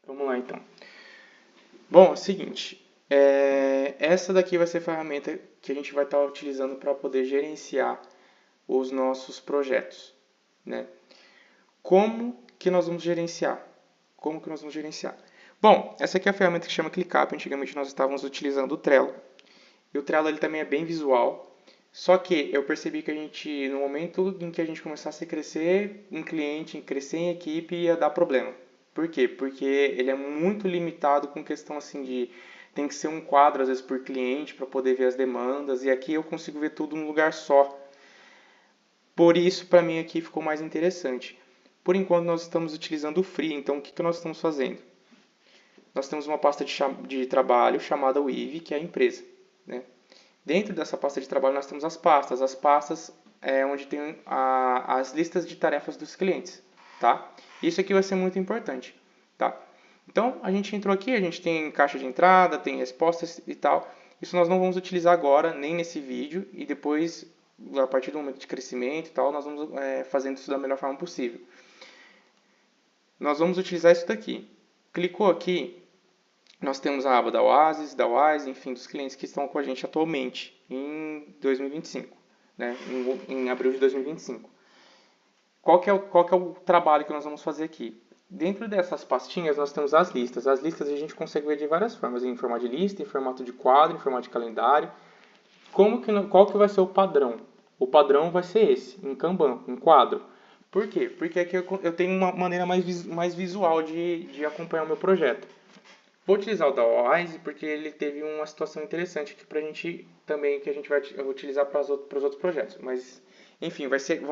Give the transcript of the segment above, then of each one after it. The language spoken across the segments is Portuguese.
Vamos lá então. Bom, é o seguinte, essa daqui vai ser a ferramenta que a gente vai estar utilizando para poder gerenciar os nossos projetos, né? Como que nós vamos gerenciar? Como que nós vamos gerenciar? Bom, essa aqui é a ferramenta que chama ClickUp. Antigamente nós estávamos utilizando o Trello. E o Trello ele também é bem visual. Só que eu percebi que a gente, no momento em que a gente começasse a crescer em cliente, crescer em equipe, ia dar problema. Por quê? Porque ele é muito limitado com questão assim de tem que ser um quadro às vezes por cliente para poder ver as demandas e aqui eu consigo ver tudo num lugar só. Por isso para mim aqui ficou mais interessante. Por enquanto nós estamos utilizando o Free, então o que nós estamos fazendo? Nós temos uma pasta de trabalho chamada Weave, que é a empresa, né? Dentro dessa pasta de trabalho nós temos as pastas. As pastas é onde tem as listas de tarefas dos clientes, tá? Isso aqui vai ser muito importante, tá? Então, a gente entrou aqui, a gente tem caixa de entrada, tem respostas e tal. Isso nós não vamos utilizar agora, nem nesse vídeo, e depois, a partir do momento de crescimento e tal, nós vamos fazendo isso da melhor forma possível. Nós vamos utilizar isso daqui. Clicou aqui, nós temos a aba da Oasis, da Wise, enfim, dos clientes que estão com a gente atualmente em 2025, né? Em abril de 2025. Qual que é o trabalho que nós vamos fazer aqui? Dentro dessas pastinhas nós temos as listas. As listas a gente consegue ver de várias formas, em formato de lista, em formato de quadro, em formato de calendário. Qual que vai ser o padrão? O padrão vai ser esse, em Kanban, um quadro. Por quê? Porque aqui eu tenho uma maneira mais visual de acompanhar o meu projeto. Vou utilizar o da Wise porque ele teve uma situação interessante aqui para a gente também, que a gente vai utilizar para os outros projetos. Mas, enfim, vai ser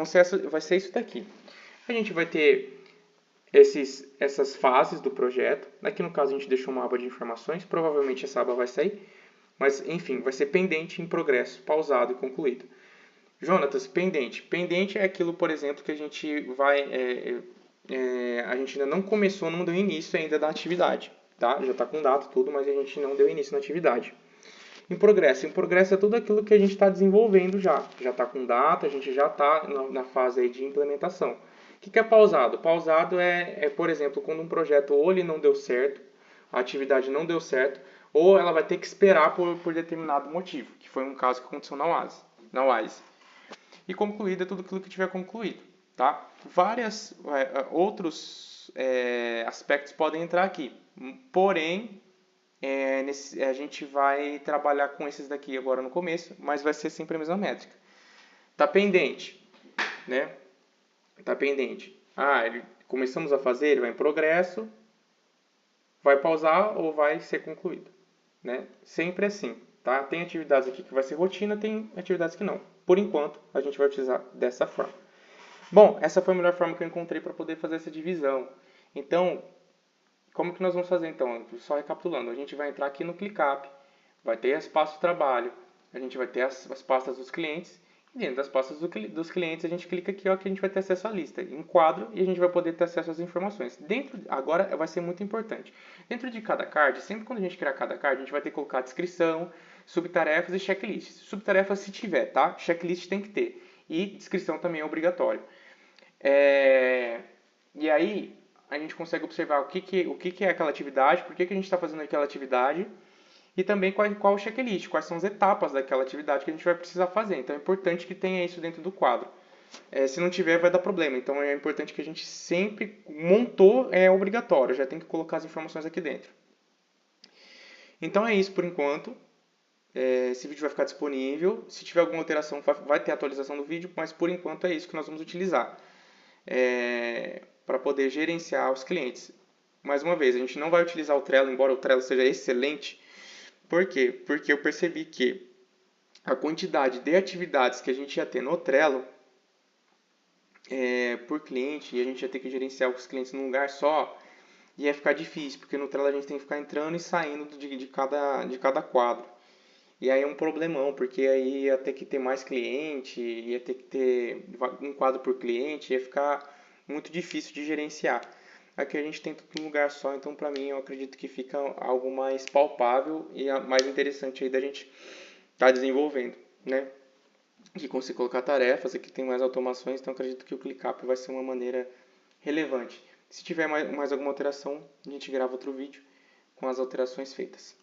isso daqui. A gente vai ter essas fases do projeto. Aqui no caso a gente deixou uma aba de informações, provavelmente essa aba vai sair. Mas, enfim, vai ser pendente em progresso, pausado e concluído. Jonatas, pendente. Pendente é aquilo, por exemplo, que a gente vai... a gente ainda não começou, não deu início ainda da atividade. Tá? Já está com data tudo, mas a gente não deu início na atividade. Em progresso é tudo aquilo que a gente está desenvolvendo já. Já está com data, a gente já está na fase aí de implementação. O que é pausado? Pausado por exemplo, quando um projeto ou ele não deu certo, a atividade não deu certo, ou ela vai ter que esperar por determinado motivo, que foi um caso que aconteceu na Wise. E concluído é tudo aquilo que tiver concluído. Tá? Vários outros aspectos podem entrar aqui. Porém, a gente vai trabalhar com esses daqui agora no começo, mas vai ser sempre a mesma métrica. Está pendente, né? Está pendente. Começamos a fazer, ele vai em progresso, vai pausar ou vai ser concluído, né? Sempre assim, tá? Tem atividades aqui que vai ser rotina, tem atividades que não. Por enquanto, a gente vai utilizar dessa forma. Bom, essa foi a melhor forma que eu encontrei para poder fazer essa divisão. Então, como que nós vamos fazer então? Só recapitulando, a gente vai entrar aqui no ClickUp, vai ter espaço de trabalho, a gente vai ter as pastas dos clientes, e dentro das pastas dos clientes a gente clica aqui ó, que a gente vai ter acesso à lista, em quadro, e a gente vai poder ter acesso às informações. Agora vai ser muito importante, dentro de cada card, sempre quando a gente criar cada card, a gente vai ter que colocar descrição, subtarefas e checklists. Subtarefas se tiver, tá? Checklist tem que ter. E descrição também é obrigatório. E aí, a gente consegue observar o que é aquela atividade, por que a gente está fazendo aquela atividade e também qual o checklist, quais são as etapas daquela atividade que a gente vai precisar fazer. Então é importante que tenha isso dentro do quadro. Se não tiver, vai dar problema. Então é importante que a gente sempre montou, é obrigatório, já tem que colocar as informações aqui dentro. Então é isso por enquanto. Esse vídeo vai ficar disponível. Se tiver alguma alteração, vai ter atualização do vídeo, mas por enquanto é isso que nós vamos utilizar. Para poder gerenciar os clientes. Mais uma vez, a gente não vai utilizar o Trello, embora o Trello seja excelente. Por quê? Porque eu percebi que a quantidade de atividades que a gente ia ter no Trello por cliente, e a gente ia ter que gerenciar os clientes num lugar só, ia ficar difícil, porque no Trello a gente tem que ficar entrando e saindo de cada quadro. E aí é um problemão, porque aí ia ter que ter mais cliente, ia ter que ter um quadro por cliente, ia ficar muito difícil de gerenciar. Aqui a gente tem tudo em um lugar só, então para mim eu acredito que fica algo mais palpável e mais interessante aí da gente estar desenvolvendo, né? Aqui consigo colocar tarefas, aqui tem mais automações, então acredito que o ClickUp vai ser uma maneira relevante. Se tiver mais alguma alteração, a gente grava outro vídeo com as alterações feitas.